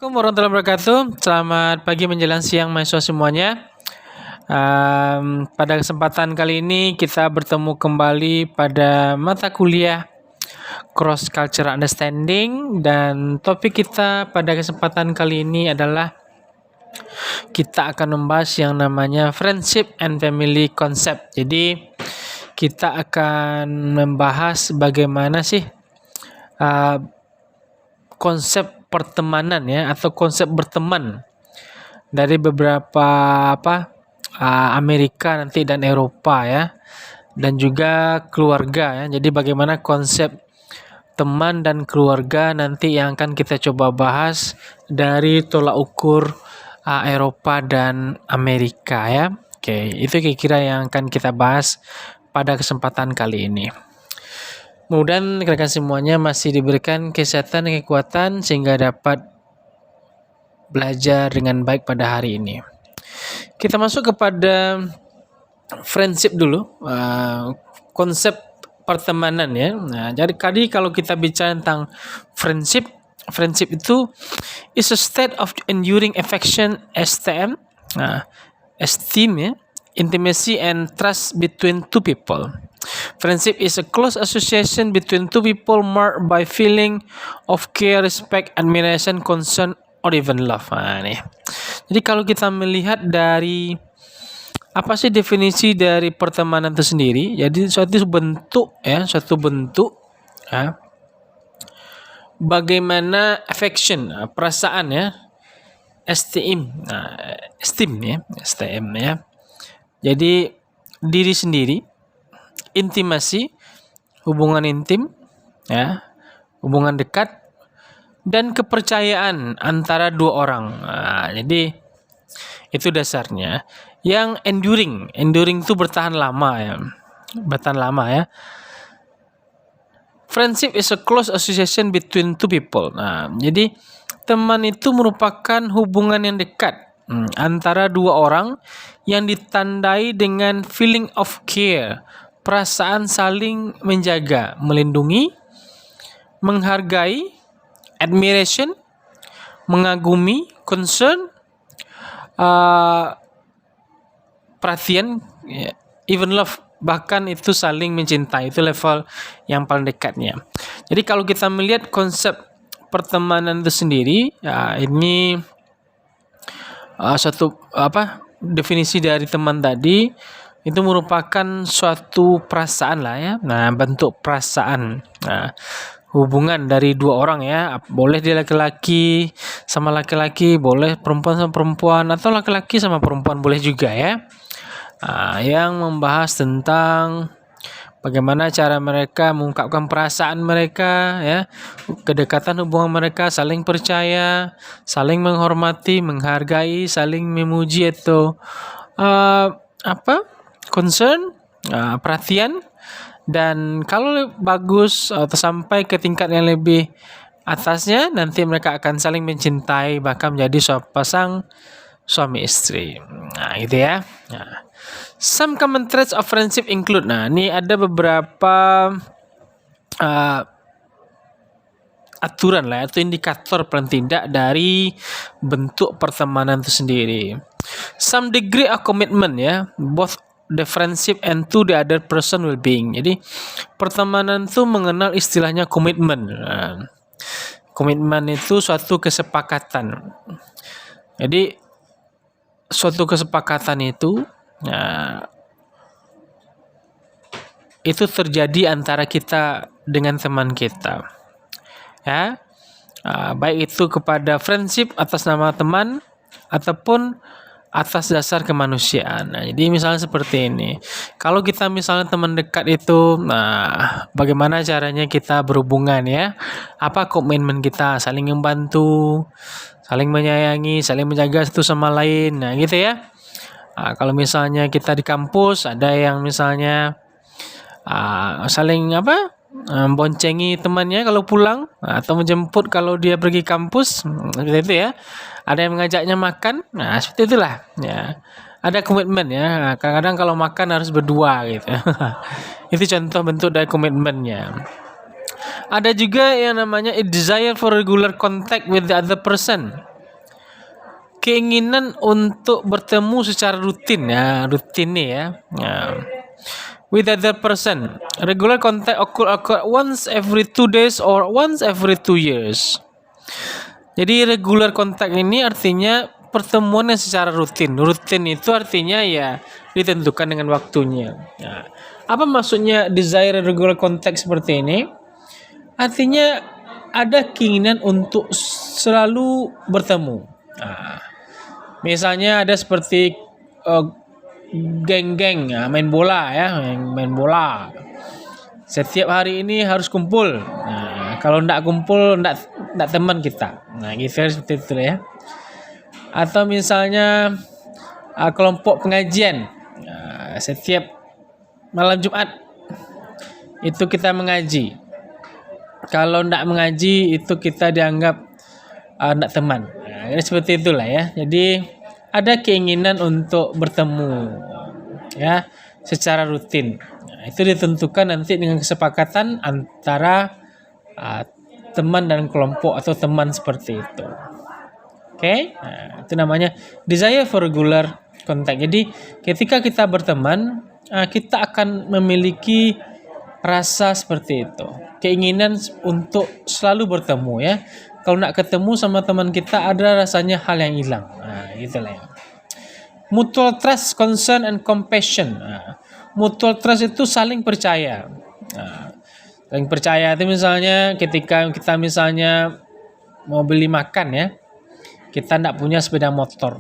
Assalamualaikum warahmatullahi wabarakatuh. Selamat pagi menjelang siang mahasiswa semuanya. Pada kesempatan kali ini kita bertemu kembali pada mata kuliah Cross Cultural Understanding, dan topik kita pada kesempatan kali ini adalah kita akan membahas yang namanya Friendship and Family Concept. Jadi kita akan membahas bagaimana sih konsep pertemanan ya, atau konsep berteman dari beberapa Amerika nanti dan Eropa ya, dan juga keluarga ya. Jadi bagaimana konsep teman dan keluarga nanti yang akan kita coba bahas dari tolak ukur Eropa dan Amerika ya. Oke, itu kira-kira yang akan kita bahas pada kesempatan kali ini. Mudah-mudahan rekan semuanya masih diberikan kesehatan dan kekuatan sehingga dapat belajar dengan baik pada hari ini. Kita masuk kepada friendship dulu, konsep pertemanan ya. Nah, jadi tadi kalau kita bicara tentang friendship itu is a state of enduring affection, esteem, esteem ya, intimacy and trust between two people. Friendship is a close association between two people marked by feeling of care, respect, admiration, concern, or even love. Nih. Jadi kalau kita melihat dari apa sih definisi dari pertemanan itu sendiri? Jadi suatu bentuk ya, bagaimana affection, perasaan ya, esteem ya. Jadi diri sendiri, intimasi, hubungan intim ya, hubungan dekat, dan kepercayaan antara dua orang. Jadi itu dasarnya. Yang enduring itu bertahan lama ya. Friendship is a close association between two people. Jadi teman itu merupakan hubungan yang dekat antara dua orang yang ditandai dengan feeling of care, perasaan saling menjaga, melindungi, menghargai, admiration, mengagumi, concern, perhatian, even love, bahkan itu saling mencintai. Itu level yang paling dekatnya. Jadi kalau kita melihat konsep pertemanan itu sendiri, ini satu definisi dari teman tadi, itu merupakan suatu perasaan lah ya. Bentuk perasaan. Hubungan dari dua orang ya. Boleh dia laki-laki sama laki-laki, boleh perempuan sama perempuan, atau laki-laki sama perempuan boleh juga ya. Yang membahas tentang bagaimana cara mereka mengungkapkan perasaan mereka ya, kedekatan hubungan mereka, saling percaya, saling menghormati, menghargai, saling memuji atau concern, perhatian, dan kalau bagus atau sampai ke tingkat yang lebih atasnya, nanti mereka akan saling mencintai, bahkan menjadi pasang suami istri. Gitu ya. Some common traits of friendship include. Ini ada beberapa aturan lah atau indikator paling tidak dari bentuk pertemanan itu sendiri. Some degree of commitment ya, both the friendship and to the other person well-being. Jadi pertemanan itu mengenal istilahnya komitmen. Komitmen itu suatu kesepakatan. Jadi suatu kesepakatan itu itu terjadi antara kita dengan teman kita ya, baik itu kepada friendship atas nama teman ataupun atas dasar kemanusiaan. Jadi misalnya seperti ini, kalau kita misalnya teman dekat itu, bagaimana caranya kita berhubungan ya, apa komitmen kita, saling membantu, saling menyayangi, saling menjaga satu sama lain, gitu ya. Kalau misalnya kita di kampus, ada yang misalnya saling boncengi temannya kalau pulang, atau menjemput kalau dia pergi kampus, seperti itu ya. Ada yang mengajaknya makan, seperti itulah ya. Ada komitmen ya. Kadang-kadang kalau makan harus berdua gitu. Itu contoh bentuk dari komitmennya. Ada juga yang namanya a desire for regular contact with the other person. keinginan untuk bertemu secara rutin ya, rutin nih ya. With other person. Regular contact occur once every 2 days or once every 2 years. Jadi regular contact ini artinya pertemuan yang secara rutin. Rutin itu artinya ya ditentukan dengan waktunya. Nah, apa maksudnya desire regular contact seperti ini? Artinya ada keinginan untuk selalu bertemu. Nah, misalnya ada seperti geng-geng main bola ya, main bola. Setiap hari ini harus kumpul. Nah, kalau ndak kumpul ndak teman kita. Nah, gitu seperti itu ya. Atau misalnya kelompok pengajian. Nah, setiap malam Jumat itu kita mengaji. Kalau ndak mengaji itu kita dianggap ndak teman. Nah, seperti itulah ya. Jadi ada keinginan untuk bertemu ya secara rutin. Nah, itu ditentukan nanti dengan kesepakatan antara teman dan kelompok atau teman seperti itu. Oke, nah, itu namanya desire for regular contact. Jadi ketika kita berteman, kita akan memiliki rasa seperti itu, keinginan untuk selalu bertemu ya. Kalau nak ketemu sama teman kita ada rasanya hal yang hilang. Nah, gitulah ya. Mutual trust, concern, and compassion. Nah, mutual trust itu saling percaya. Nah, saling percaya itu misalnya ketika kita misalnya mau beli makan ya, kita tidak punya sepeda motor.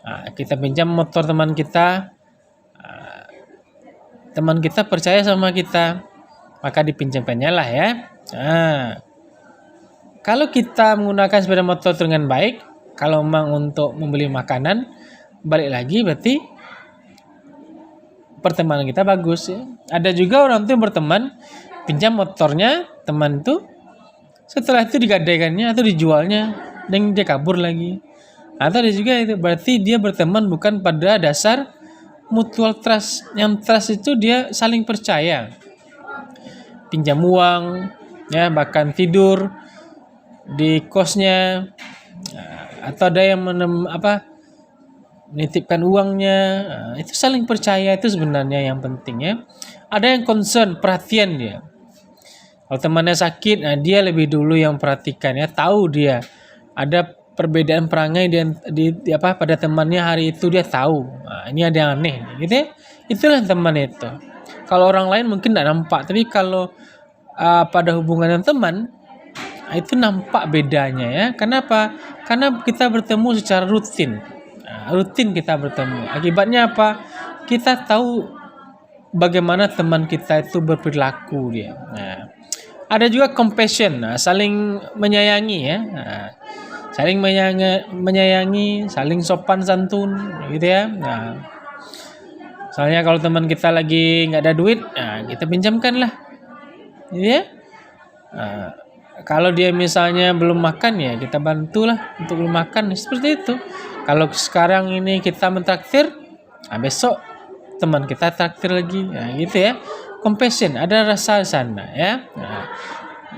Nah, kita pinjam motor teman kita. Teman kita percaya sama kita, maka dipinjamkannya lah ya. Nah, kalau kita menggunakan sepeda motor dengan baik, kalau memang untuk membeli makanan, balik lagi berarti pertemanan kita bagus ya. Ada juga orang tuh berteman, pinjam motornya teman tuh, setelah itu digadaikannya atau dijualnya dan dia kabur lagi. Atau ada juga itu berarti dia berteman bukan pada dasar mutual trust. Yang trust itu dia saling percaya. Pinjam uang ya, bahkan tidur di kosnya, atau ada yang menitipkan uangnya. Itu saling percaya, itu sebenarnya yang penting ya. Ada yang concern, perhatian dia. Kalau temannya sakit, dia lebih dulu yang perhatikan ya, tahu dia ada perbedaan perangai pada temannya hari itu, dia tahu. Nah, ini ada yang aneh gitu ya. Itulah teman itu. Kalau orang lain mungkin tidak nampak, tapi kalau pada hubungan dengan teman itu nampak bedanya ya. Kenapa? Karena kita bertemu secara rutin. Rutin kita bertemu. Akibatnya apa? Kita tahu bagaimana teman kita itu berperilaku dia. Nah, ada juga compassion, saling menyayangi ya. Nah, saling menyayangi, saling sopan santun gitu ya. Nah, misalnya kalau teman kita lagi nggak ada duit, kita pinjamkan lah, gitu ya. Nah, kalau dia misalnya belum makan ya kita bantulah untuk belum makan, seperti itu. Kalau sekarang ini kita mentraktir, besok teman kita traktir lagi, gitu ya. Compassion, ada rasa sana ya.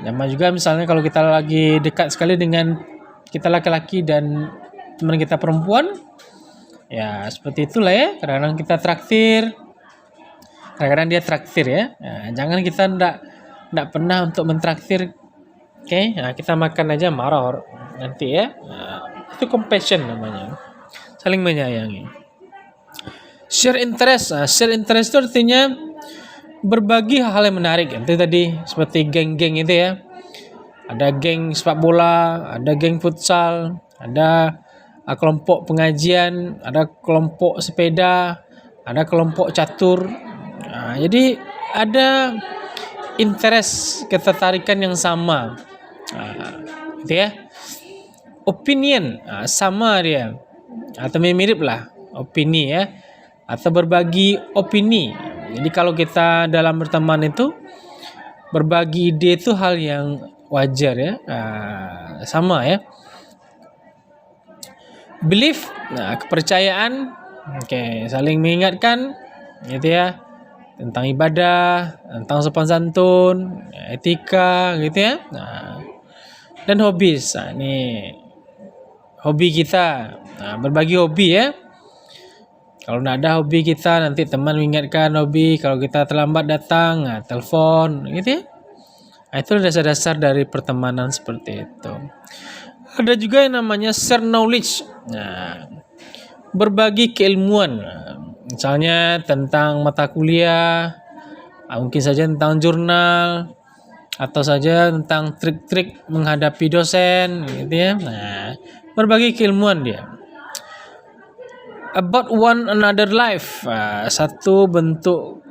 Sama juga misalnya kalau kita lagi dekat sekali dengan kita laki-laki dan teman kita perempuan, ya seperti itulah ya. Kadang-kadang kita traktir, kadang-kadang dia traktir ya. Jangan kita ndak pernah untuk mentraktir. Oke, kita makan aja marah nanti ya. Itu compassion namanya, saling menyayangi. Share interest, share interest itu artinya berbagi hal yang menarik. Itu tadi seperti geng-geng itu ya. Ada geng sepak bola, ada geng futsal, ada kelompok pengajian, ada kelompok sepeda, ada kelompok catur. Jadi ada interest, ketertarikan yang sama. Gitu ya. Opinion sama dia, atau mirip lah opini ya, atau berbagi opini. Jadi kalau kita dalam berteman itu berbagi ide itu hal yang wajar ya, sama ya. Belief, kepercayaan, saling mengingatkan, gitu ya, tentang ibadah, tentang sopan santun, etika, gitu ya. Dan hobis, ini hobi kita Berbagi hobi ya. Kalau tidak ada hobi kita, nanti teman mengingatkan hobi. Kalau kita terlambat datang, telepon, gitu ya. Itu dasar-dasar dari pertemanan seperti itu. Ada juga yang namanya share knowledge. Berbagi keilmuan. Misalnya tentang mata kuliah, mungkin saja tentang jurnal, atau saja tentang trik-trik menghadapi dosen, gitu ya. Berbagi keilmuan dia. About one another life, satu bentuk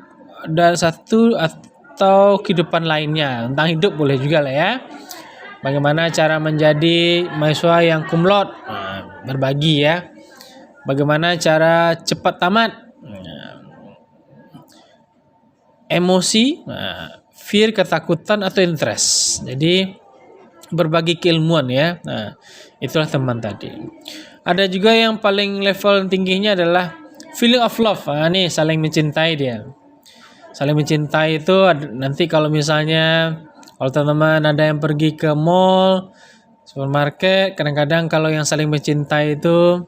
dan satu atau kehidupan lainnya, tentang hidup boleh juga lah ya. Bagaimana cara menjadi mahasiswa yang cum laude, berbagi ya. Bagaimana cara cepat tamat, emosi, fear, ketakutan atau interest. Jadi berbagi keilmuan ya. Itulah teman tadi. Ada juga yang paling level tingginya adalah feeling of love. Nih saling mencintai dia. Saling mencintai itu nanti kalau misalnya kalau teman-teman ada yang pergi ke mall, supermarket, kadang-kadang kalau yang saling mencintai itu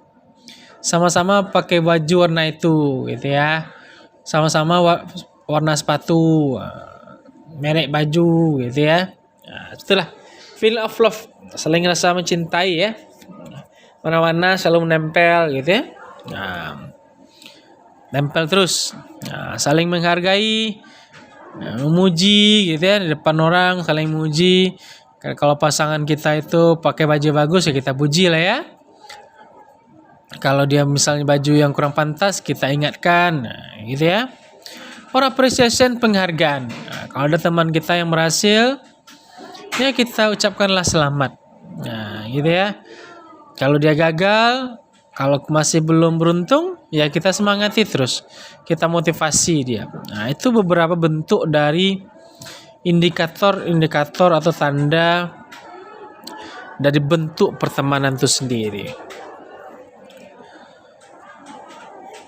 sama-sama pakai baju warna itu, gitu ya. Sama-sama warna sepatu, merek baju, gitu ya. Itulah feeling of love, saling rasa mencintai ya. Warna-warna selalu menempel gitu ya. Nempel terus. Saling menghargai, memuji gitu ya, di depan orang saling memuji. Kalau pasangan kita itu pakai baju bagus ya kita puji lah ya. Kalau dia misalnya baju yang kurang pantas kita ingatkan, gitu ya. For appreciation, penghargaan. Kalau ada teman kita yang berhasil, ya kita ucapkanlah selamat. Gitu ya. Kalau dia gagal, kalau masih belum beruntung, ya kita semangati terus. Kita motivasi dia. Itu beberapa bentuk dari indikator atau tanda dari bentuk pertemanan itu sendiri.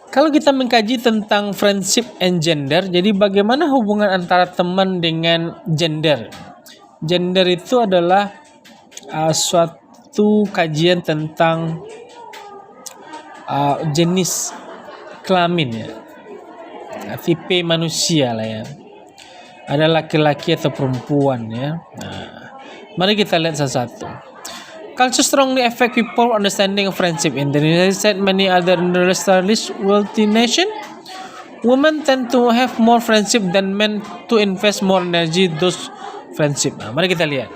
Kalau kita mengkaji tentang friendship and gender, jadi bagaimana hubungan antara teman dengan gender? Gender itu adalah suatu kajian tentang jenis kelamin ya, tipe manusia lah ya. Ada laki-laki atau perempuan ya. Mari kita lihat satu-satu. Culture strongly affect people understanding of friendship. In the United States, many other established wealthy nation, women tend to have more friendship than men to invest more energy those friendship. Mari kita lihat.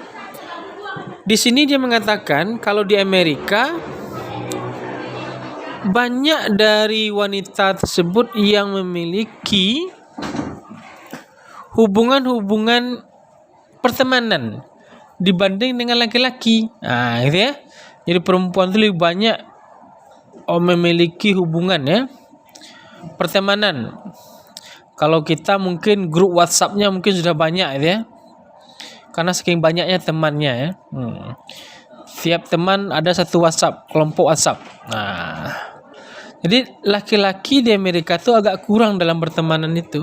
Di sini dia mengatakan kalau di Amerika banyak dari wanita tersebut yang memiliki hubungan pertemanan dibanding dengan laki-laki. Gitu ya. Jadi perempuan itu lebih banyak memiliki hubungan ya, pertemanan. Kalau kita mungkin grup WhatsApp-nya mungkin sudah banyak gitu ya. Karena saking banyaknya temannya ya. Tiap teman ada satu WhatsApp, kelompok WhatsApp. Jadi laki-laki di Amerika tuh agak kurang dalam pertemanan itu.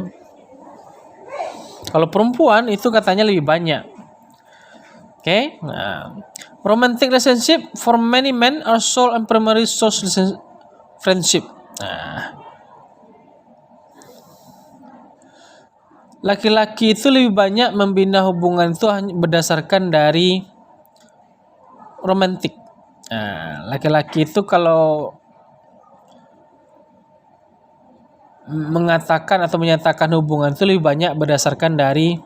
Kalau perempuan itu katanya lebih banyak. Okay? Romantic relationship for many men are sole and primary social friendship. Laki-laki itu lebih banyak membina hubungan itu hanya berdasarkan dari romantik. Laki-laki itu kalau mengatakan atau menyatakan hubungan itu lebih banyak berdasarkan dari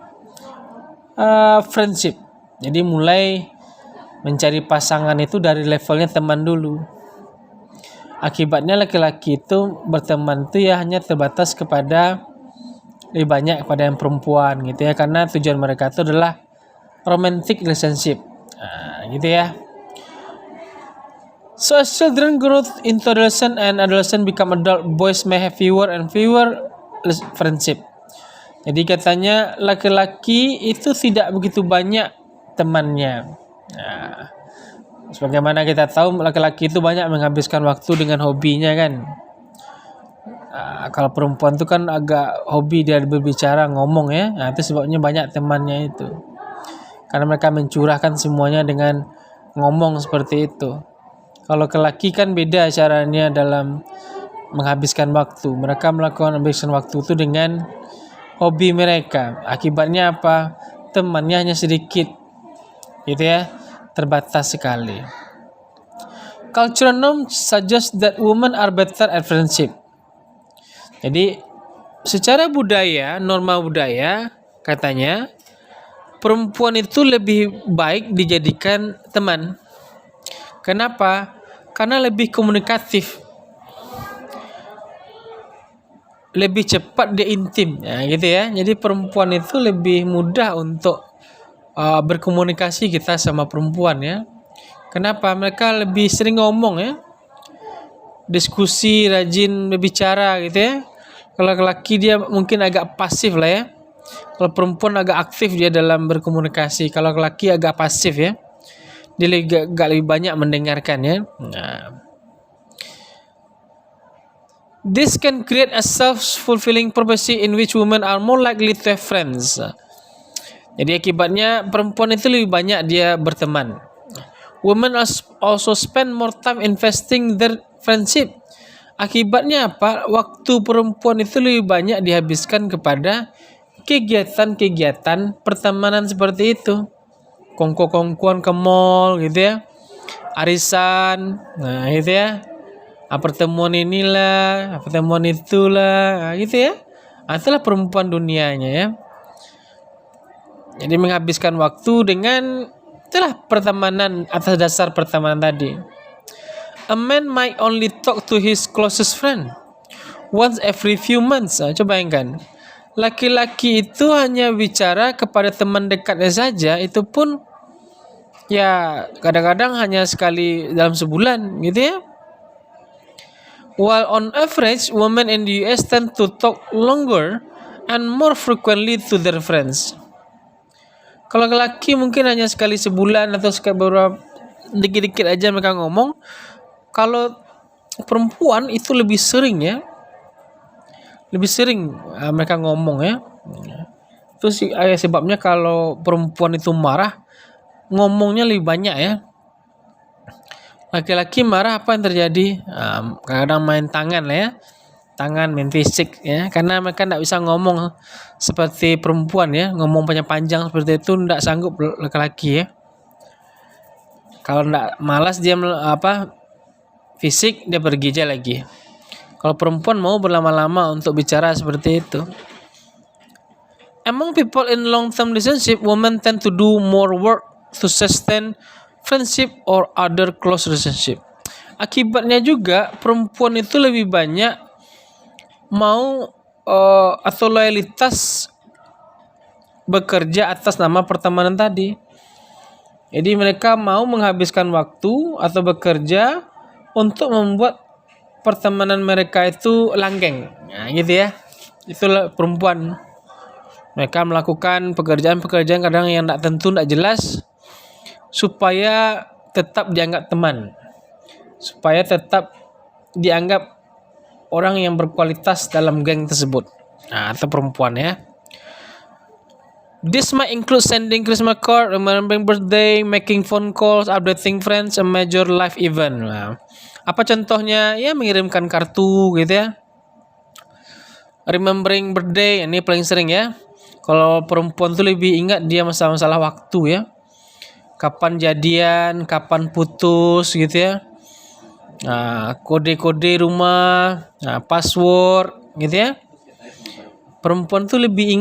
friendship. Jadi mulai mencari pasangan itu dari levelnya teman dulu. Akibatnya laki-laki itu berteman itu ya hanya terbatas kepada lebih banyak kepada yang perempuan gitu ya, karena tujuan mereka itu adalah romantic relationship. Gitu ya. So as children grow into adolescent and adolescent become adult, boys may have fewer and fewer friendship. Jadi katanya laki-laki itu tidak begitu banyak temannya. Sebagaimana kita tahu laki-laki itu banyak menghabiskan waktu dengan hobinya kan. Kalau perempuan itu kan agak hobi dia berbicara, ngomong ya. Itu sebabnya banyak temannya itu. Karena mereka mencurahkan semuanya dengan ngomong seperti itu. Kalau ke laki kan beda caranya dalam menghabiskan waktu. Mereka melakukan menghabiskan waktu itu dengan hobi mereka. Akibatnya apa? Temannya hanya sedikit, gitu ya, terbatas sekali. Cultural norms suggest that women are better at friendship. Jadi secara budaya, norma budaya katanya perempuan itu lebih baik dijadikan teman. Kenapa? Karena lebih komunikatif, lebih cepat dia intim, ya, gitu ya. Jadi perempuan itu lebih mudah untuk berkomunikasi kita sama perempuan ya. Kenapa? Mereka lebih sering ngomong ya, diskusi, rajin berbicara gitu ya. Kalau laki dia mungkin agak pasif lah ya. Kalau perempuan agak aktif dia dalam berkomunikasi. Kalau laki agak pasif ya. Dia agak lebih banyak mendengarkan ya. Nah, this can create a self-fulfilling prophecy in which women are more likely to have friends. Jadi akibatnya perempuan itu lebih banyak dia berteman. Women also spend more time investing their friendship. Akibatnya apa? Waktu perempuan itu lebih banyak dihabiskan kepada kegiatan-kegiatan pertemanan seperti itu. Kongko-kongkuan ke mall gitu ya. Arisan, nah gitu ya. Pertemuan inilah, pertemuan itulah, nah, gitu ya. Itulah perempuan dunianya ya. Jadi menghabiskan waktu dengan itulah pertemanan atas dasar pertemanan tadi. A man might only talk to his closest friend once every few months. Coba bayangkan. Laki-laki itu hanya bicara kepada teman dekatnya saja, itu pun ya kadang-kadang hanya sekali dalam sebulan gitu ya. While on average, women in the US tend to talk longer and more frequently to their friends. Kalau laki mungkin hanya sekali sebulan atau sekali beberapa dikit-dikit aja mereka ngomong. Kalau perempuan itu lebih sering ya, lebih sering mereka ngomong ya. Itu sih sebabnya kalau perempuan itu marah, ngomongnya lebih banyak ya. Laki-laki marah apa yang terjadi? Kadang-kadang main tangan lah ya, tangan main fisik ya, karena mereka tidak bisa ngomong seperti perempuan ya, ngomong panjang-panjang seperti itu tidak sanggup laki-laki ya. Kalau tidak malas dia fisik dia pergi aja lagi. Kalau perempuan mau berlama-lama untuk bicara seperti itu. Among people in long-term relationship, women tend to do more work to sustain friendship or other close relationship. Akibatnya juga perempuan itu lebih banyak mau atau loyalitas bekerja atas nama pertemanan tadi. Jadi mereka mau menghabiskan waktu atau bekerja untuk membuat pertemanan mereka itu langgeng. Nah, gitu ya. Itulah perempuan. Mereka melakukan pekerjaan-pekerjaan kadang yang tidak tentu, tidak jelas, supaya tetap dianggap teman, supaya tetap dianggap orang yang berkualitas dalam geng tersebut. Nah, atau perempuan ya. This might include sending Christmas card, remembering birthday, making phone calls, updating friends, a major life event. Nah, apa contohnya? Ya mengirimkan kartu gitu ya. Remembering birthday, ini paling sering ya. Kalau perempuan tuh lebih ingat dia masalah-masalah waktu ya. Kapan jadian, kapan putus gitu ya. Nah, kode-kode rumah, password gitu ya. Perempuan tuh lebih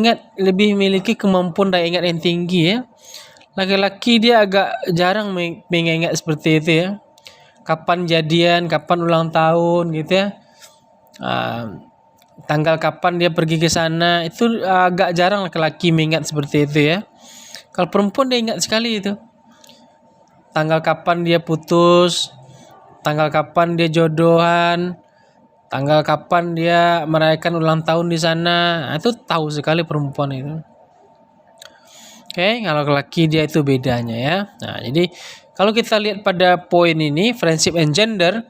memiliki kemampuan daya ingat yang tinggi ya. Laki-laki dia agak jarang mengingat seperti itu ya. Kapan jadian, kapan ulang tahun gitu ya. Tanggal kapan dia pergi ke sana, itu agak jarang laki-laki mengingat seperti itu ya. Kalau perempuan dia ingat sekali itu. Tanggal kapan dia putus, tanggal kapan dia jodohan, tanggal kapan dia merayakan ulang tahun di sana, itu tahu sekali perempuan itu. Oke, kalau laki dia itu bedanya ya. Nah, jadi kalau kita lihat pada poin ini, friendship and gender,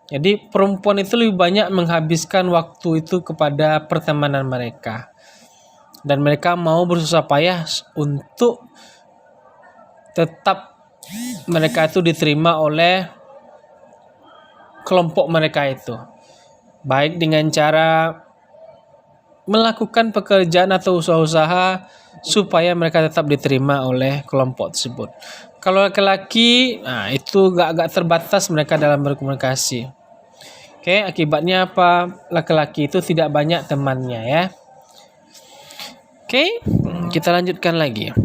jadi perempuan itu lebih banyak menghabiskan waktu itu kepada pertemanan mereka. Dan mereka mau bersusah payah untuk tetap mereka itu diterima oleh kelompok mereka itu. Baik dengan cara melakukan pekerjaan atau usaha-usaha supaya mereka tetap diterima oleh kelompok tersebut. Kalau laki-laki, nah itu agak terbatas mereka dalam berkomunikasi. Oke, akibatnya apa? Laki-laki itu tidak banyak temannya ya. Oke, kita lanjutkan lagi.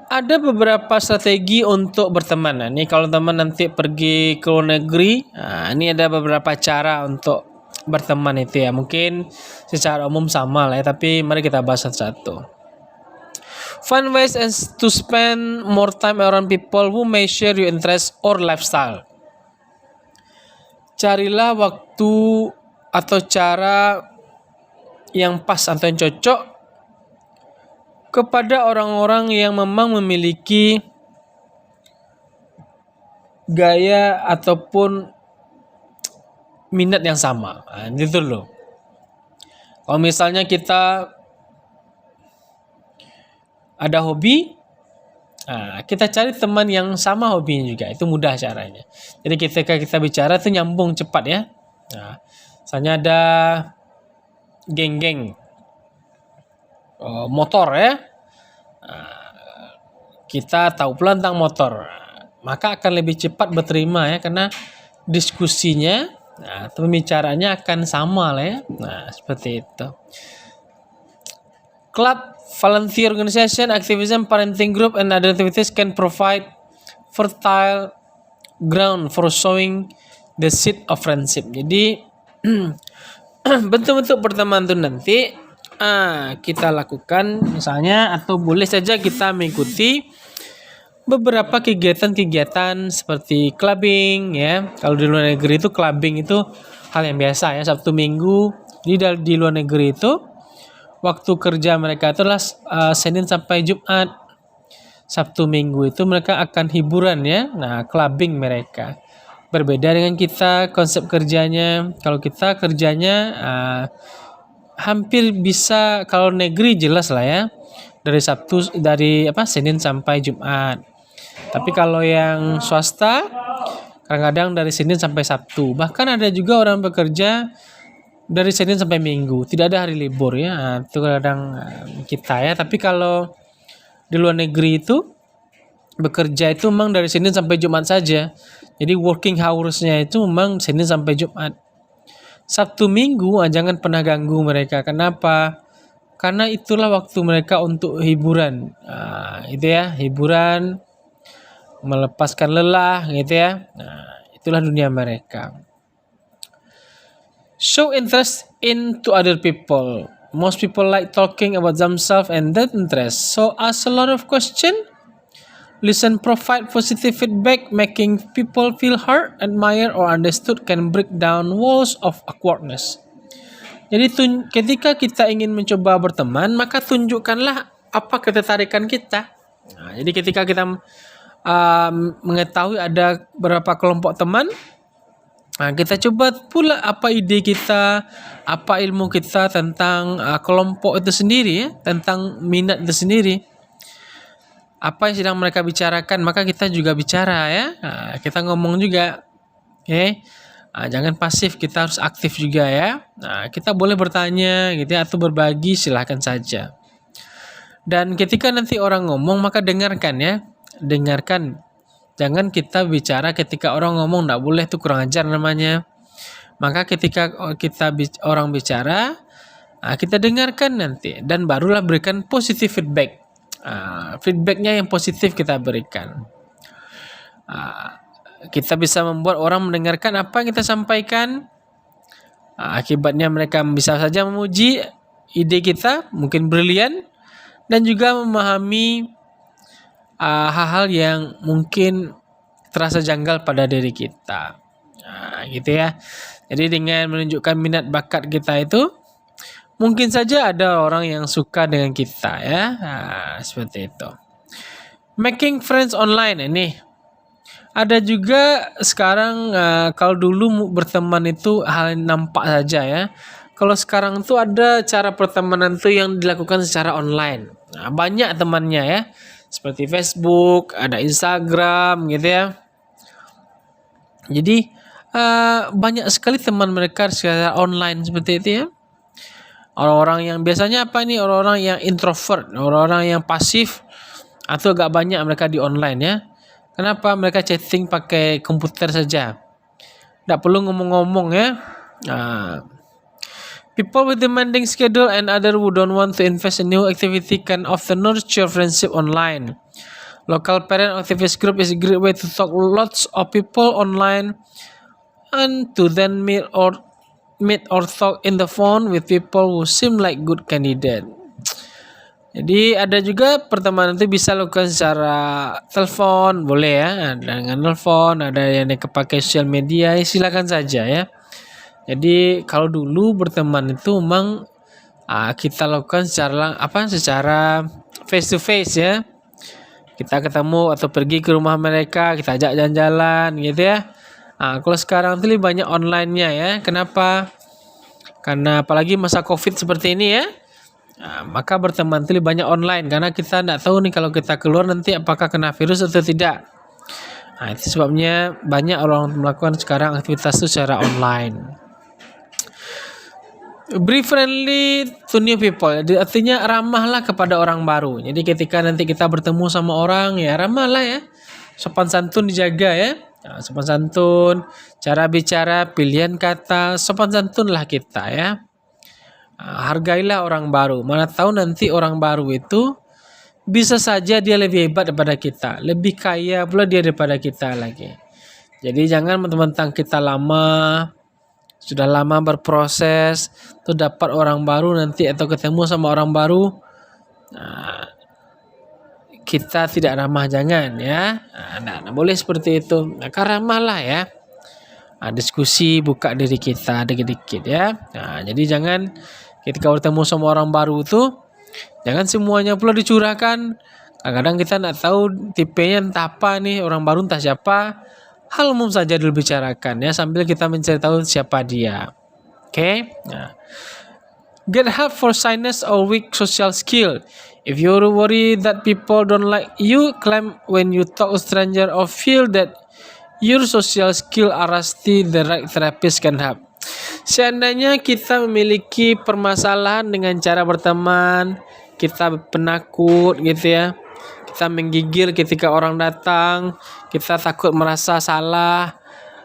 Ada beberapa strategi untuk berteman. Nah, ini kalau teman nanti pergi ke luar negeri, nah, ini ada beberapa cara untuk berteman itu ya. Mungkin secara umum sama lah ya, tapi mari kita bahas satu-satu. Find ways to spend more time around people who may share your interest or lifestyle. Carilah waktu atau cara yang pas atau yang cocok kepada orang-orang yang memang memiliki gaya ataupun minat yang sama. Nah, gitu loh. Kalau misalnya kita ada hobi, nah, kita cari teman yang sama hobinya juga. Itu mudah caranya. Jadi ketika kita bicara itu nyambung cepat ya. Nah, misalnya ada geng-geng motor ya. Nah, kita tahu pula tentang motor. Maka akan lebih cepat berterima ya, karena diskusinya, nah, pembicaranya akan sama lah ya. Nah, seperti itu. Club, volunteer organization, activism, parenting group, and other activities can provide fertile ground for sowing the seed of friendship. Jadi bentuk-bentuk pertemanan itu nanti kita lakukan misalnya, atau boleh saja kita mengikuti beberapa kegiatan-kegiatan seperti clubbing ya. Kalau di luar negeri itu clubbing itu hal yang biasa ya, Sabtu Minggu. Di luar negeri itu waktu kerja mereka itulah Senin sampai Jumat. Sabtu Minggu itu mereka akan hiburan ya. Nah, clubbing mereka. Berbeda dengan kita konsep kerjanya. Kalau kita kerjanya hampir bisa, kalau negeri jelas lah ya. Dari Senin sampai Jumat. Tapi kalau yang swasta kadang-kadang dari Senin sampai Sabtu. Bahkan ada juga orang bekerja dari Senin sampai Minggu, tidak ada hari libur ya. Itu kadang kita ya. Tapi kalau di luar negeri itu bekerja itu memang dari Senin sampai Jumat saja. Jadi working hours-nya itu memang Senin sampai Jumat. Sabtu Minggu jangan pernah ganggu mereka. Kenapa? Karena itulah waktu mereka untuk hiburan. Itu ya, hiburan, melepaskan lelah gitu ya. Nah, itulah dunia mereka. Show interest into other people. Most people like talking about themselves and that interest. So ask a lot of questions. Listen, provide positive feedback. Making people feel heard, admired, or understood can break down walls of awkwardness. Jadi ketika kita ingin mencoba berteman, maka tunjukkanlah apa ketertarikan kita. Nah, jadi ketika kita mengetahui ada berapa kelompok teman, nah, kita coba pula apa ide kita, apa ilmu kita tentang kelompok itu sendiri ya, tentang minat itu sendiri. Apa yang sedang mereka bicarakan, maka kita juga bicara ya. Nah, kita ngomong juga. Oke. Nah, jangan pasif, kita harus aktif juga ya. Nah, kita boleh bertanya gitu ya, atau berbagi, silahkan saja. Dan ketika nanti orang ngomong, maka dengarkan ya. Dengarkan. Jangan kita bicara ketika orang ngomong, enggak boleh, itu kurang ajar namanya. Maka ketika orang bicara, kita dengarkan nanti dan barulah berikan positive feedback. Feedbacknya yang positif kita berikan. Kita bisa membuat orang mendengarkan apa yang kita sampaikan. Akibatnya mereka bisa saja memuji ide kita, mungkin brilian, dan juga memahami hal-hal yang mungkin terasa janggal pada diri kita. Gitu ya. Jadi dengan menunjukkan minat bakat kita itu, mungkin saja ada orang yang suka dengan kita ya. Seperti itu. Making friends online ini. Ada juga sekarang kalau dulu berteman itu hal yang nampak saja ya. Kalau sekarang tuh ada cara pertemanan tuh yang dilakukan secara online. Nah, banyak temannya ya. Seperti Facebook, ada Instagram gitu ya. Jadi banyak sekali teman mereka secara online seperti itu ya. Orang-orang yang biasanya apa nih, orang-orang yang introvert, orang-orang yang pasif, atau agak banyak mereka di online ya. Kenapa? Mereka chatting pakai komputer saja. Tidak perlu ngomong-ngomong ya. Ah, People with demanding schedule and other who don't want to invest in new activity can often nurture friendship online. Local parent activist group is a great way to talk lots of people online and to then meet or talk in the phone with people who seem like good candidate. Jadi ada juga pertemanan itu bisa lakukan secara telepon, boleh ya, dengan telepon, ada yang pakai sosial media, ya silakan saja ya. Jadi kalau dulu berteman itu memang kita lakukan secara face to face ya. Kita ketemu atau pergi ke rumah mereka, kita ajak jalan-jalan gitu ya. Kalau sekarang tuh lebih banyak online-nya ya. Kenapa? Karena apalagi masa Covid seperti ini ya. Maka berteman itu lebih banyak online karena kita tidak tahu nih kalau kita keluar nanti apakah kena virus atau tidak. Itu sebabnya banyak orang melakukan sekarang aktivitas itu secara online. Be friendly to new people. Jadi artinya ramahlah kepada orang baru. Jadi ketika nanti kita bertemu sama orang ya ramahlah ya. Sopan santun dijaga ya. Sopan santun, cara bicara, pilihan kata, sopan santunlah kita ya. Hargailah orang baru. Mana tahu nanti orang baru itu bisa saja dia lebih hebat daripada kita, lebih kaya pula dia daripada kita lagi. Jadi jangan mentang-mentang kita sudah lama berproses, tuh dapat orang baru nanti atau ketemu sama orang baru, kita tidak ramah, jangan ya. Nah, boleh seperti itu. Maka ramahlah ya. Diskusi, buka diri kita dikit-dikit ya. Jadi jangan ketika bertemu sama orang baru itu jangan semuanya pula dicurahkan. Kadang-kadang kita tidak tahu tipenya entah apa nih, orang baru entah siapa. Hal umum saja dulu bicarakan ya sambil kita mencari tahu siapa dia. Oke? Get help for shyness or weak social skill. If you're worried that people don't like you, claim when you talk to stranger or feel that your social skill are rusty, the right therapist can help. Seandainya kita memiliki permasalahan dengan cara berteman, kita penakut gitu ya, kita menggigil ketika orang datang, kita takut merasa salah,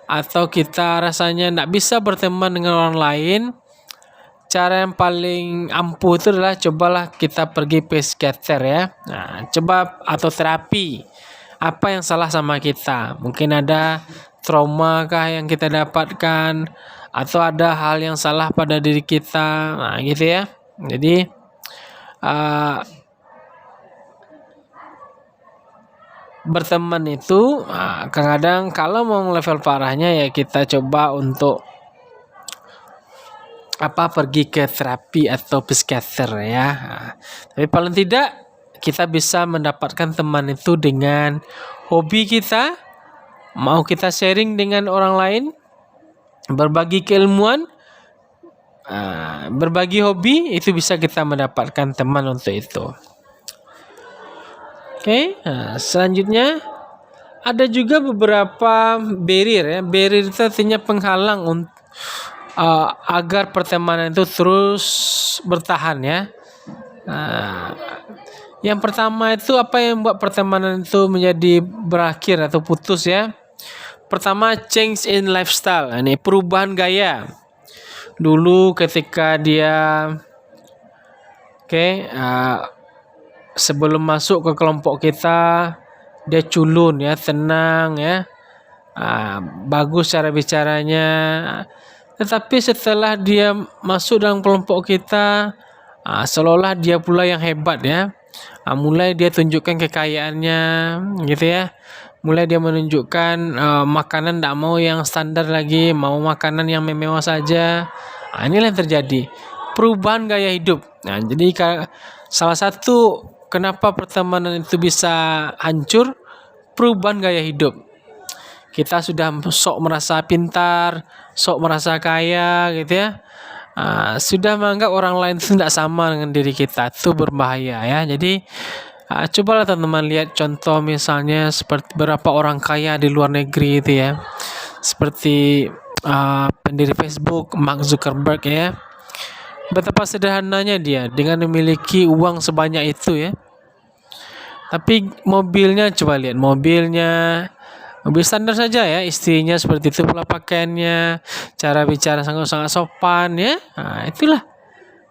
atau kita rasanya tidak bisa berteman dengan orang lain, cara yang paling ampuh itu adalah cobalah kita pergi psikiater ya. Coba atau terapi. Apa yang salah sama kita? Mungkin ada trauma kah yang kita dapatkan, atau ada hal yang salah pada diri kita, gitu ya. Jadi berteman itu kadang-kadang kalau mau level parahnya ya kita coba untuk pergi ke terapi atau psikiater ya. Tapi paling tidak kita bisa mendapatkan teman itu dengan hobi kita, mau kita sharing dengan orang lain, berbagi keilmuan, berbagi hobi, itu bisa kita mendapatkan teman untuk itu. Oke, selanjutnya ada juga beberapa barrier ya. Barrier itu artinya penghalang agar pertemanan itu terus bertahan ya. Yang pertama itu apa yang membuat pertemanan itu menjadi berakhir atau putus ya. Pertama, change in lifestyle. Ini perubahan gaya. Dulu ketika dia sebelum masuk ke kelompok kita, dia culun ya, tenang ya, bagus cara bicaranya. Tetapi setelah dia masuk dalam kelompok kita, seolah-olah dia pula yang hebat ya. Mulai dia tunjukkan kekayaannya gitu ya. Mulai dia menunjukkan makanan tidak mau yang standar lagi, mau makanan yang mewah saja. Inilah yang terjadi, perubahan gaya hidup. Jadi salah satu kenapa pertemanan itu bisa hancur, perubahan gaya hidup. Kita sudah sok merasa pintar, sok merasa kaya gitu ya. Sudah menganggap orang lain itu tidak sama dengan diri kita, itu berbahaya ya. Jadi cobalah teman-teman lihat contoh misalnya seperti beberapa orang kaya di luar negeri itu ya. seperti pendiri Facebook Mark Zuckerberg ya. Betapa sederhananya dia dengan memiliki uang sebanyak itu ya. Tapi mobilnya, coba lihat mobilnya, mobil standar saja ya, istrinya seperti itu pula pakaiannya, cara bicara sangat-sangat sopan ya. Nah, itulah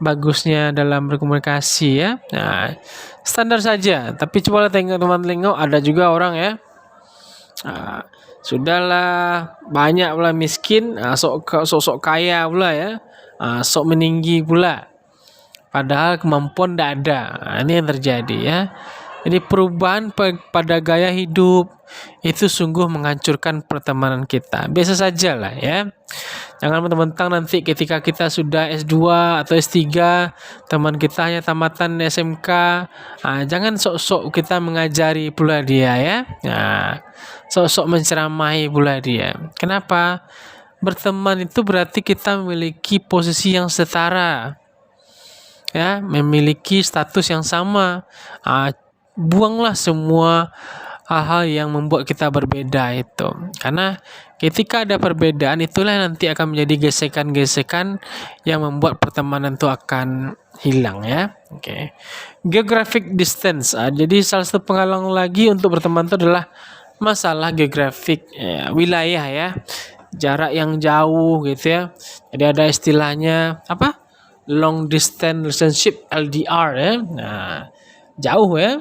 bagusnya dalam berkomunikasi ya. Nah, standar saja. Tapi coba tengok ada juga orang ya. Sudahlah banyak pula miskin, sok kaya pula ya. Sok meninggi pula. Padahal kemampuan tidak ada. Ini yang terjadi ya. Jadi perubahan pada gaya hidup itu sungguh menghancurkan pertemanan kita. Biasa saja lah ya. Jangan mentang-mentang nanti ketika kita sudah S2 atau S3, teman kita hanya tamatan SMK. Jangan sok-sok kita mengajari pula dia ya. Sok-sok menceramahi pula dia. Kenapa? Berteman itu berarti kita memiliki posisi yang setara. Ya, memiliki status yang sama. Buanglah semua hal-hal yang membuat kita berbeda itu. Karena ketika ada perbedaan itulah nanti akan menjadi gesekan-gesekan yang membuat pertemanan itu akan hilang ya. Oke. Geographic distance. Jadi salah satu penghalang lagi untuk berteman itu adalah masalah geografik wilayah ya. Jarak yang jauh gitu ya. Jadi ada istilahnya apa? Long distance relationship LDR ya. Jauh ya.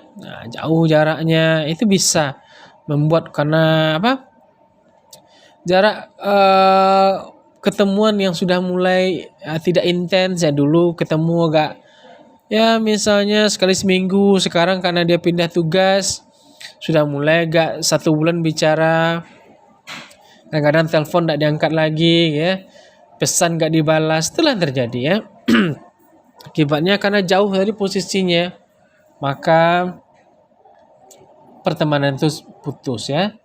Jauh jaraknya itu bisa membuat karena apa? Jarak ketemuan yang sudah mulai tidak intens ya, dulu ketemu agak ya misalnya sekali seminggu, sekarang karena dia pindah tugas sudah mulai agak 1 bulan bicara, kadang-kadang telepon tidak diangkat lagi ya, pesan gak dibalas, itulah yang terjadi ya. Akibatnya karena jauh dari posisinya, maka pertemanan itu putus ya.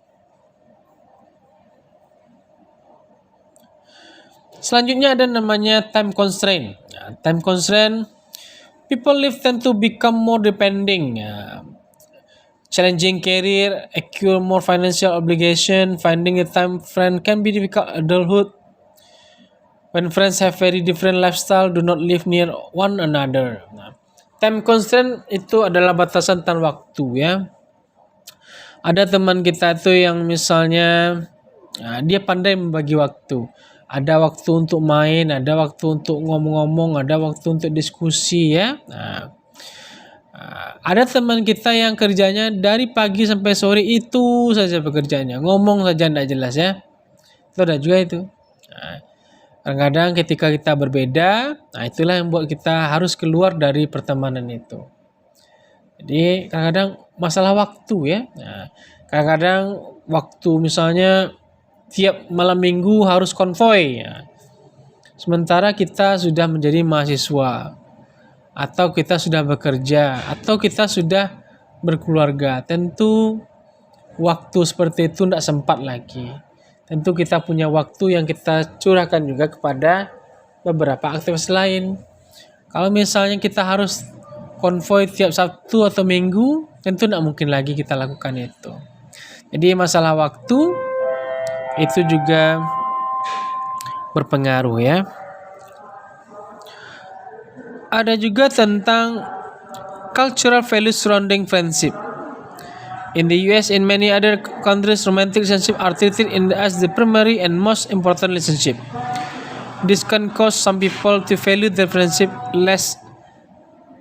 Selanjutnya ada namanya time constraint. Time constraint, people live tend to become more depending. Challenging career, acquire more financial obligation, finding a time friend can be difficult adulthood. When friends have very different lifestyle, do not live near one another. Time constraint itu adalah batasan tentang waktu ya. Ada teman kita tuh yang misalnya dia pandai membagi waktu. Ada waktu untuk main, ada waktu untuk ngomong-ngomong, ada waktu untuk diskusi ya. Ada teman kita yang kerjanya dari pagi sampai sore itu saja pekerjaannya, ngomong saja tidak jelas ya. Itu ada juga itu. Kadang-kadang ketika kita berbeda, itulah yang buat kita harus keluar dari pertemanan itu. Jadi kadang-kadang masalah waktu ya. Kadang-kadang waktu misalnya tiap malam minggu harus konvoy ya. Sementara kita sudah menjadi mahasiswa, atau kita sudah bekerja, atau kita sudah berkeluarga. Tentu waktu seperti itu tidak sempat lagi. Tentu kita punya waktu yang kita curahkan juga kepada beberapa aktivitas lain. Kalau misalnya kita harus konvoy tiap Sabtu atau Minggu, tentu tidak mungkin lagi kita lakukan itu. Jadi masalah waktu itu juga berpengaruh ya. Ada juga tentang cultural values surrounding friendship. In the US and many other countries, romantic relationships are treated as the primary and most important relationship. This can cause some people to value their friendship less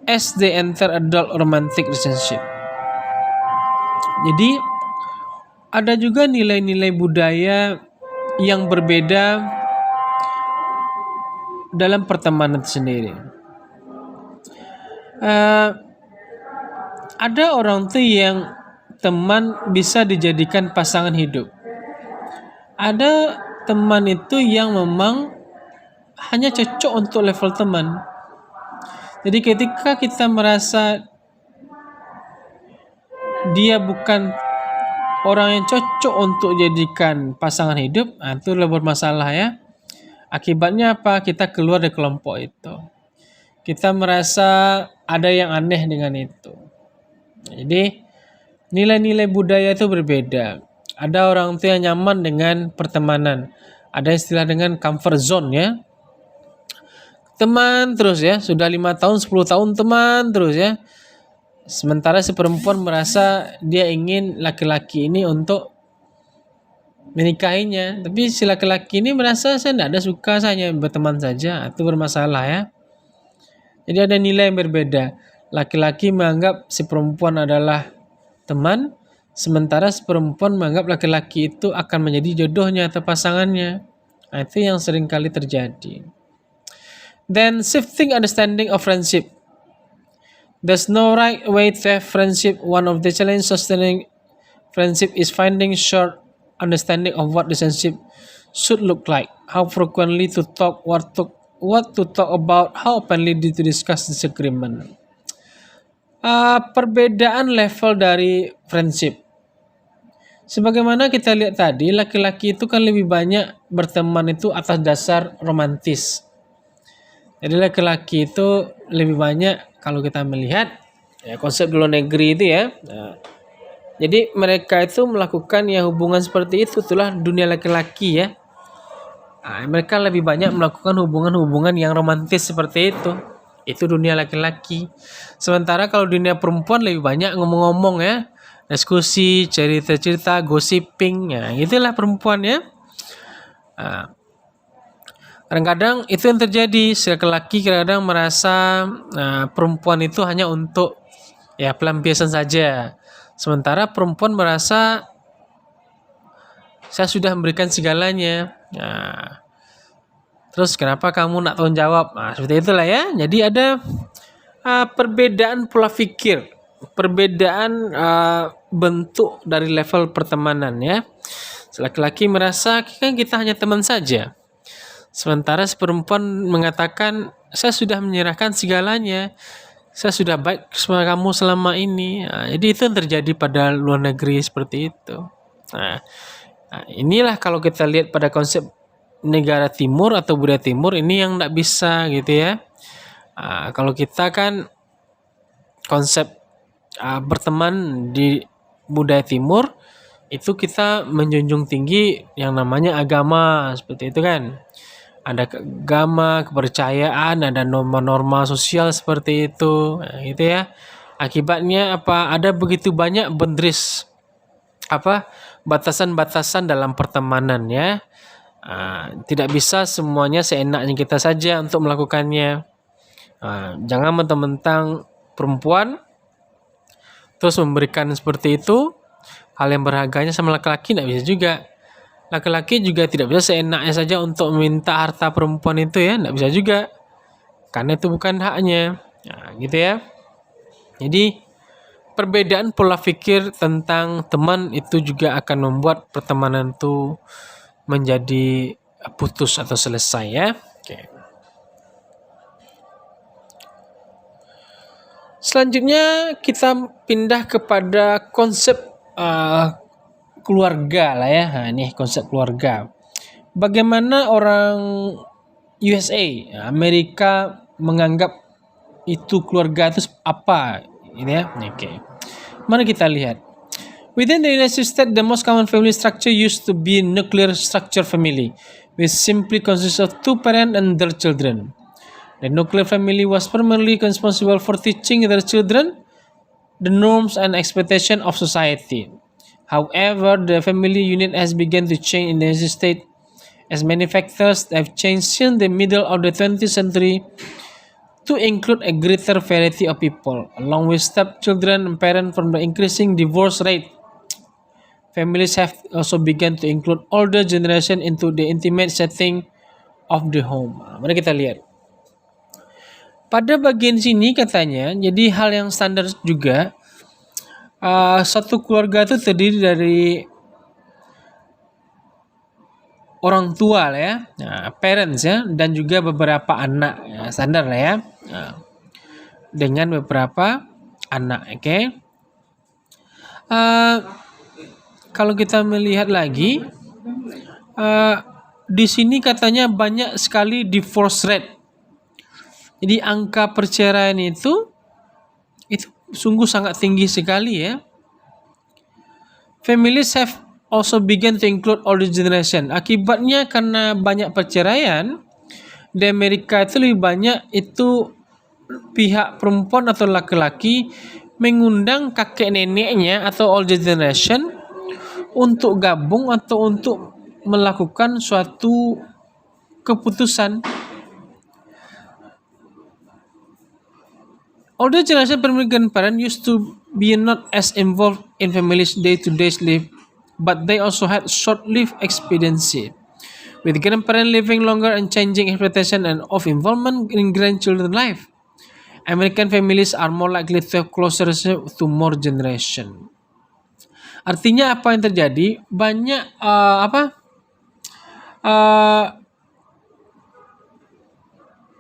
as they enter adult romantic relationship. Jadi ada juga nilai-nilai budaya yang berbeda dalam pertemanan itu sendiri. Ada orang tuh yang teman bisa dijadikan pasangan hidup. Ada teman itu yang memang hanya cocok untuk level teman. Jadi ketika kita merasa dia bukan orang yang cocok untuk jadikan pasangan hidup, itu lebih bermasalah ya. Akibatnya apa? Kita keluar dari kelompok itu. Kita merasa ada yang aneh dengan itu. Jadi nilai-nilai budaya itu berbeda. Ada orang tua yang nyaman dengan pertemanan. Ada istilah dengan comfort zone ya. Teman terus ya, sudah 5 tahun, 10 tahun teman terus ya. Sementara si perempuan merasa dia ingin laki-laki ini untuk menikahinya. Tapi si laki-laki ini merasa saya tidak ada suka, saya hanya berteman saja. Itu bermasalah ya. Jadi ada nilai yang berbeda. Laki-laki menganggap si perempuan adalah teman, sementara si perempuan menganggap laki-laki itu akan menjadi jodohnya atau pasangannya. Nah, itu yang sering kali terjadi. Then shifting understanding of friendship. There's no right way to have friendship. One of the challenges sustaining friendship is finding short understanding of what relationship should look like. How frequently to talk, what to talk about, how openly to discuss disagreement. Perbedaan level dari friendship. Sebagaimana kita lihat tadi, laki-laki itu kan lebih banyak berteman itu atas dasar romantis. Jadi laki-laki itu lebih banyak kalau kita melihat ya, konsep di luar negeri itu ya. Jadi mereka itu melakukan ya hubungan seperti itu, itulah dunia laki-laki ya. Mereka lebih banyak melakukan hubungan-hubungan yang romantis seperti itu. Itu dunia laki-laki. Sementara kalau dunia perempuan lebih banyak ngomong-ngomong ya, diskusi, cerita-cerita, gossiping ya, itulah perempuan ya. Kadang-kadang itu yang terjadi, si laki-laki kadang-kadang merasa perempuan itu hanya untuk ya pelampiasan saja. Sementara perempuan merasa saya sudah memberikan segalanya. Nah, terus kenapa kamu nak tanggung jawab? Nah, seperti itulah ya. Jadi ada perbedaan pola pikir, perbedaan bentuk dari level pertemanan ya. Laki-laki merasa kan kita hanya teman saja. Sementara si perempuan mengatakan, saya sudah menyerahkan segalanya. Saya sudah baik sama kamu selama ini. Jadi itu yang terjadi pada luar negeri seperti itu. Nah, inilah kalau kita lihat pada konsep negara timur atau budaya timur ini yang tidak bisa gitu ya. Kalau kita kan konsep berteman di budaya timur itu kita menjunjung tinggi yang namanya agama seperti itu kan. Ada agama, kepercayaan, ada norma-norma sosial seperti itu, gitu ya. Akibatnya apa? Ada begitu banyak batasan-batasan dalam pertemanan ya. Tidak bisa semuanya seenaknya kita saja untuk melakukannya. Jangan mentang-mentang perempuan terus memberikan seperti itu hal yang berharganya sama laki-laki, tidak bisa juga. Laki-laki juga tidak bisa seenaknya saja untuk meminta harta perempuan itu ya, tidak bisa juga. Karena itu bukan haknya. Nah, gitu ya. Jadi perbedaan pola pikir tentang teman itu juga akan membuat pertemanan itu menjadi putus atau selesai ya. Oke. Selanjutnya kita pindah kepada konsep keluarga lah ya. Nah, ini konsep keluarga. Bagaimana orang USA, Amerika menganggap itu keluarga itu apa? Ini ya. Oke. Mari kita lihat. Within the United States, the most common family structure used to be nuclear structure family, which simply consists of two parents and their children. The nuclear family was primarily responsible for teaching their children the norms and expectations of society. However, the family unit has begun to change in the United States as many factors have changed since the middle of the 20th century to include a greater variety of people, along with stepchildren and parents from the increasing divorce rate. Families have also begun to include older generation into the intimate setting of the home. Mari kita lihat. Pada bagian sini katanya, jadi hal yang standar juga, satu keluarga itu terdiri dari orang tua lah ya, parents ya, dan juga beberapa anak, ya, standar lah ya, dengan beberapa anak, oke. Kalau kita melihat lagi, di sini katanya banyak sekali divorce rate. Jadi angka perceraian itu sungguh sangat tinggi sekali ya. Families have also began to include older generation. Akibatnya karena banyak perceraian di Amerika itu lebih banyak itu pihak perempuan atau laki-laki mengundang kakek neneknya atau older generation untuk gabung atau untuk melakukan suatu keputusan. Older generation primary grandparents used to be not as involved in families' day-to-day life, but they also had short-lived experiences. With grandparents living longer and changing expectation and of involvement in grandchildren life, American families are more likely to have closer to more generation. Artinya apa yang terjadi? Banyak uh,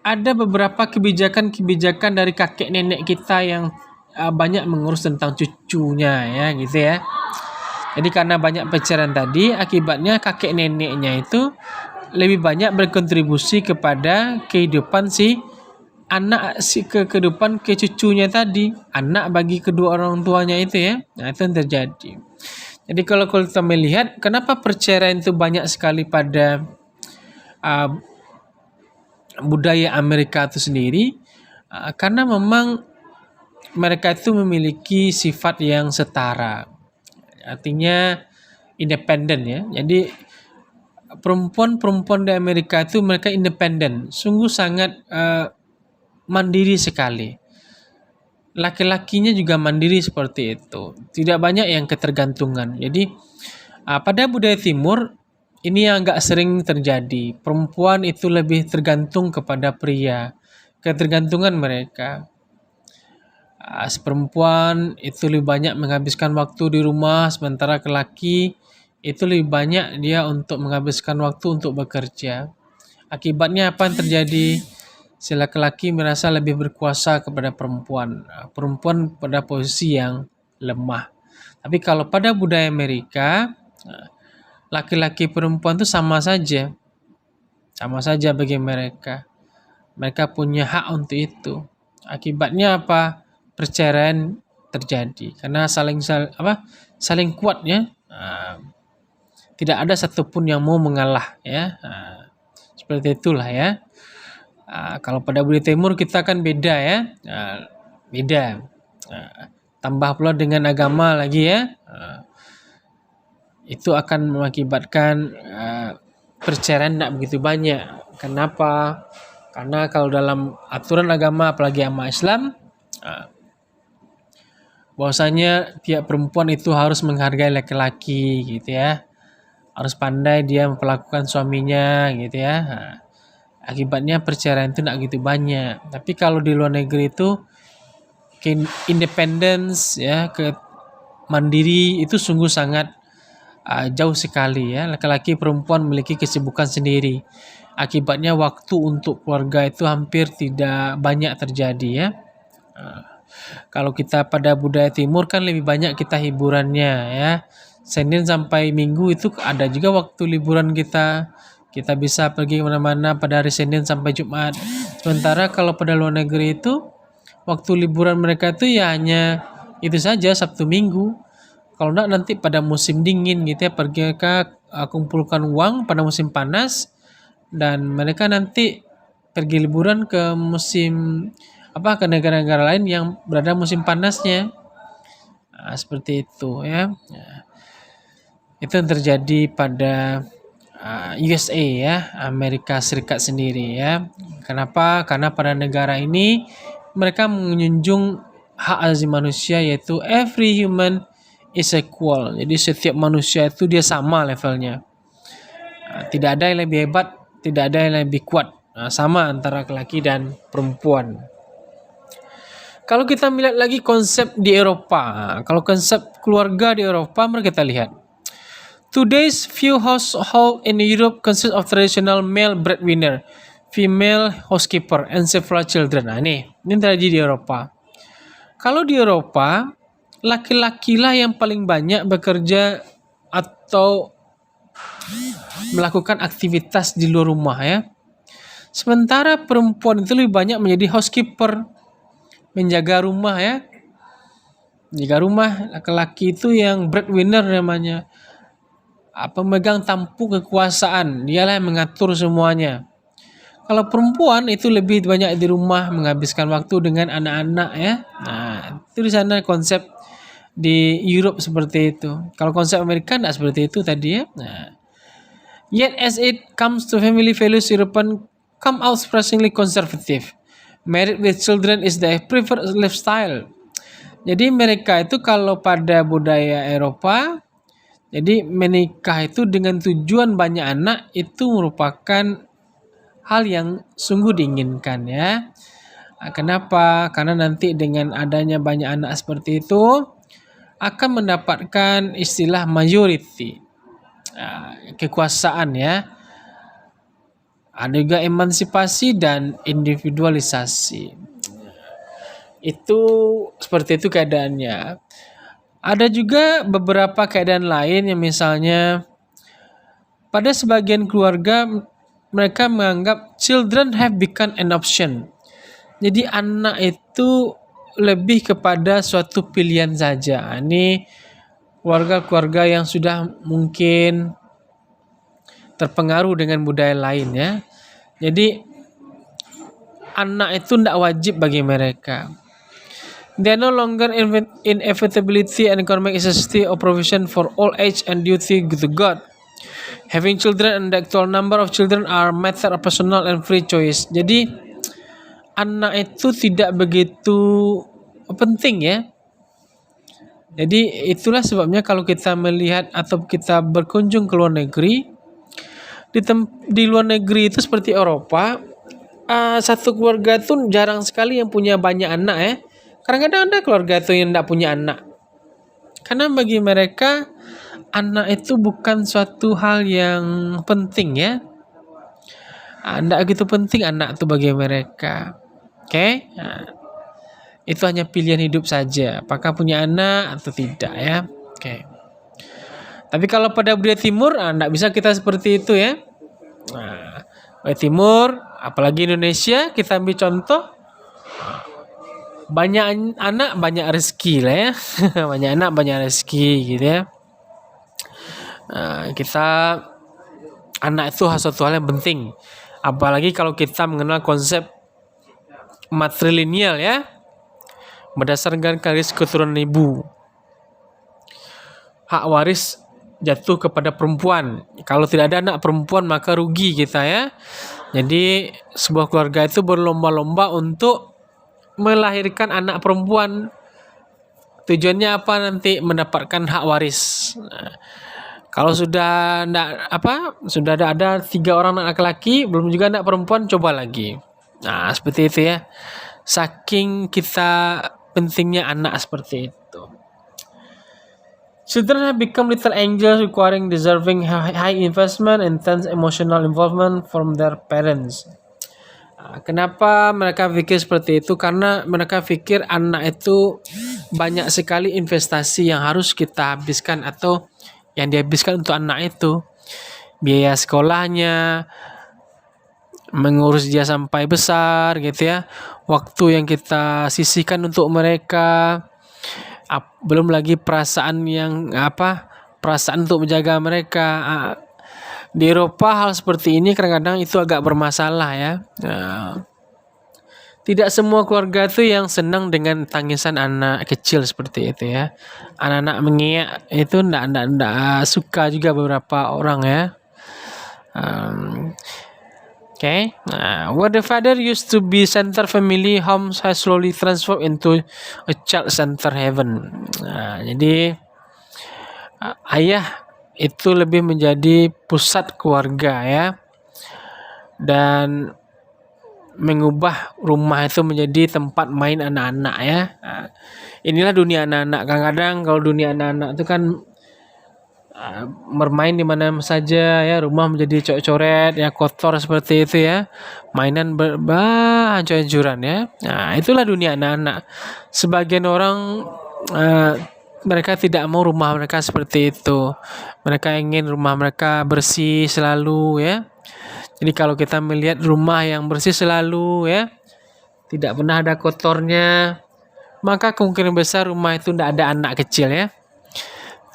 ada beberapa kebijakan-kebijakan dari kakek nenek kita yang banyak mengurus tentang cucunya ya gitu ya. Jadi karena banyak perceraian tadi, akibatnya kakek neneknya itu lebih banyak berkontribusi kepada kehidupan si anak ke kehidupan ke cucunya tadi, anak bagi kedua orang tuanya itu ya. Nah, itu yang terjadi. Jadi kalau kita melihat kenapa perceraian itu banyak sekali pada uh, budaya Amerika itu sendiri, karena memang mereka itu memiliki sifat yang setara, artinya independen ya. Jadi perempuan-perempuan di Amerika itu mereka independen, sungguh sangat mandiri sekali. Laki-lakinya juga mandiri seperti itu, tidak banyak yang ketergantungan. Jadi pada budaya timur ini yang agak sering terjadi. Perempuan itu lebih tergantung kepada pria. Ketergantungan mereka. Perempuan itu lebih banyak menghabiskan waktu di rumah, sementara laki itu lebih banyak dia untuk menghabiskan waktu untuk bekerja. Akibatnya apa yang terjadi? Si laki-laki merasa lebih berkuasa kepada perempuan. Perempuan pada posisi yang lemah. Tapi kalau pada budaya Amerika, laki-laki perempuan itu sama saja. Sama saja bagi mereka. Mereka punya hak untuk itu. Akibatnya apa? Perceraian terjadi karena saling kuat ya. Tidak ada satupun yang mau mengalah ya. Seperti itulah ya. Kalau pada budaya timur kita kan beda ya. Beda. Tambah pula dengan agama lagi ya. Itu akan mengakibatkan perceraian tidak begitu banyak. Kenapa? Karena kalau dalam aturan agama, apalagi agama Islam, bahwasanya pihak perempuan itu harus menghargai laki-laki gitu ya, harus pandai dia memperlakukan suaminya gitu ya. Akibatnya perceraian itu tidak gitu banyak. Tapi kalau di luar negeri itu independence ya, ke mandiri itu sungguh sangat jauh sekali ya. Laki-laki perempuan memiliki kesibukan sendiri. Akibatnya waktu untuk keluarga itu hampir tidak banyak terjadi ya. Kalau kita pada budaya timur kan lebih banyak kita hiburannya ya. Senin sampai Minggu itu ada juga waktu liburan kita. Kita bisa pergi kemana-mana pada hari Senin sampai Jumat. Sementara kalau pada luar negeri itu waktu liburan mereka itu ya hanya itu saja, Sabtu Minggu. Kalau enggak nanti pada musim dingin gitu ya, pergi ke kumpulkan uang pada musim panas dan mereka nanti pergi liburan ke musim ke negara-negara lain yang berada musim panasnya. Seperti itu ya. Itu yang terjadi pada USA ya, Amerika Serikat sendiri ya. Kenapa? Karena pada negara ini mereka menjunjung hak asasi manusia, yaitu every human is equal. Jadi setiap manusia itu dia sama levelnya. Tidak ada yang lebih hebat, tidak ada yang lebih kuat. Sama antara laki-laki dan perempuan. Kalau kita melihat lagi konsep di Eropa, kalau konsep keluarga di Eropa, mari kita lihat. Today's few households in Europe consist of traditional male breadwinner, female housekeeper, and several children. Nah, ini terjadi di Eropa. Kalau di Eropa, laki-laki lah yang paling banyak bekerja atau melakukan aktivitas di luar rumah ya. Sementara perempuan itu lebih banyak menjadi housekeeper, menjaga rumah ya. Menjaga rumah, laki-laki itu yang breadwinner namanya. pemegang tampuk kekuasaan, dialah yang mengatur semuanya. Kalau perempuan itu lebih banyak di rumah menghabiskan waktu dengan anak-anak ya. Nah, itu di sana konsep di Europe seperti itu. Kalau konsep Amerika tidak seperti itu tadi ya. Nah, yet as it comes to family values, European come out surprisingly conservative. Married with children is the preferred lifestyle. Jadi mereka itu kalau pada budaya Eropa, jadi menikah itu dengan tujuan banyak anak itu merupakan hal yang sungguh diinginkan ya. Kenapa? Karena nanti dengan adanya banyak anak seperti itu akan mendapatkan istilah majority, kekuasaan ya. Ada juga emansipasi dan individualisasi. Itu seperti itu keadaannya. Ada juga beberapa keadaan lain yang misalnya pada sebagian keluarga mereka menganggap children have become an option. Jadi anak itu lebih kepada suatu pilihan saja. Ini keluarga-keluarga yang sudah mungkin terpengaruh dengan budaya lain ya. Jadi anak itu tidak wajib bagi mereka. They are no longer inevitability and economic necessity or provision for all age and duty to God. Having children and the actual number of children are matter of personal and free choice. Jadi anak itu tidak begitu penting ya. Jadi itulah sebabnya kalau kita melihat atau kita berkunjung ke luar negeri, di luar negeri itu seperti Eropa, satu keluarga tuh jarang sekali yang punya banyak anak ya. Kadang-kadang ada keluarga tuh yang tidak punya anak. Karena bagi mereka anak itu bukan suatu hal yang penting ya. Tidak begitu penting anak itu bagi mereka. Oke? Nah, itu hanya pilihan hidup saja. Apakah punya anak atau tidak ya. Oke. Tapi kalau pada budaya timur, tidak bisa kita seperti itu ya. Nah, budaya timur, apalagi Indonesia, kita ambil contoh. Banyak anak, banyak rezeki lah ya. Banyak anak, banyak rezeki gitu ya. Kita anak itu suatu hal yang penting. Apalagi kalau kita mengenal konsep matrilineal ya. Berdasarkan garis keturunan ibu. Hak waris jatuh kepada perempuan. Kalau tidak ada anak perempuan maka rugi kita ya. Jadi sebuah keluarga itu berlomba-lomba untuk melahirkan anak perempuan. Tujuannya apa nanti? Mendapatkan hak waris. Nah, kalau sudah ada 3 orang anak laki-laki, belum juga anak perempuan, coba lagi. Nah, seperti itu ya. Saking kita pentingnya anak seperti itu. Children have become little angels requiring deserving high investment and intense emotional involvement from their parents. Kenapa mereka pikir seperti itu? Karena mereka pikir anak itu banyak sekali investasi yang harus kita habiskan atau yang dihabiskan untuk anak itu. Biaya sekolahnya, mengurus dia sampai besar gitu ya. Waktu yang kita sisihkan untuk mereka. Belum lagi perasaan untuk menjaga mereka. Di Eropa hal seperti ini kadang-kadang itu agak bermasalah ya. Tidak semua keluarga itu yang senang dengan tangisan anak kecil seperti itu ya. Anak-anak mengiyak itu enggak suka juga beberapa orang ya. Okay. Where the father used to be center family, homes has slowly transformed into a child center heaven. Jadi ayah itu lebih menjadi pusat keluarga ya, dan mengubah rumah itu menjadi tempat main anak-anak ya. Inilah dunia anak-anak. Kadang-kadang kalau dunia anak-anak itu kan bermain di mana saja ya, rumah menjadi coret-coret ya, kotor seperti itu ya, mainan hancur-hancuran ya. Nah, itulah dunia anak-anak. Sebagian orang mereka tidak mau rumah mereka seperti itu. Mereka ingin rumah mereka bersih selalu ya. Jadi kalau kita melihat rumah yang bersih selalu ya, tidak pernah ada kotornya, maka kemungkinan besar rumah itu tidak ada anak kecil ya.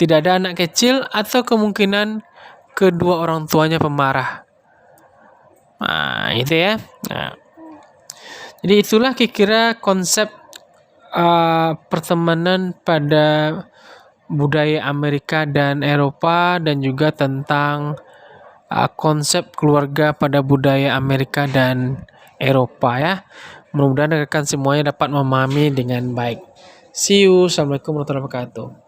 Tidak ada anak kecil, atau kemungkinan kedua orang tuanya pemarah. Nah, itu ya. Nah, jadi itulah kira-kira konsep pertemanan pada budaya Amerika dan Eropa, dan juga tentang konsep keluarga pada budaya Amerika dan Eropa ya. Mudah-mudahan rekan semuanya dapat memahami dengan baik. See you. Assalamualaikum warahmatullahi wabarakatuh.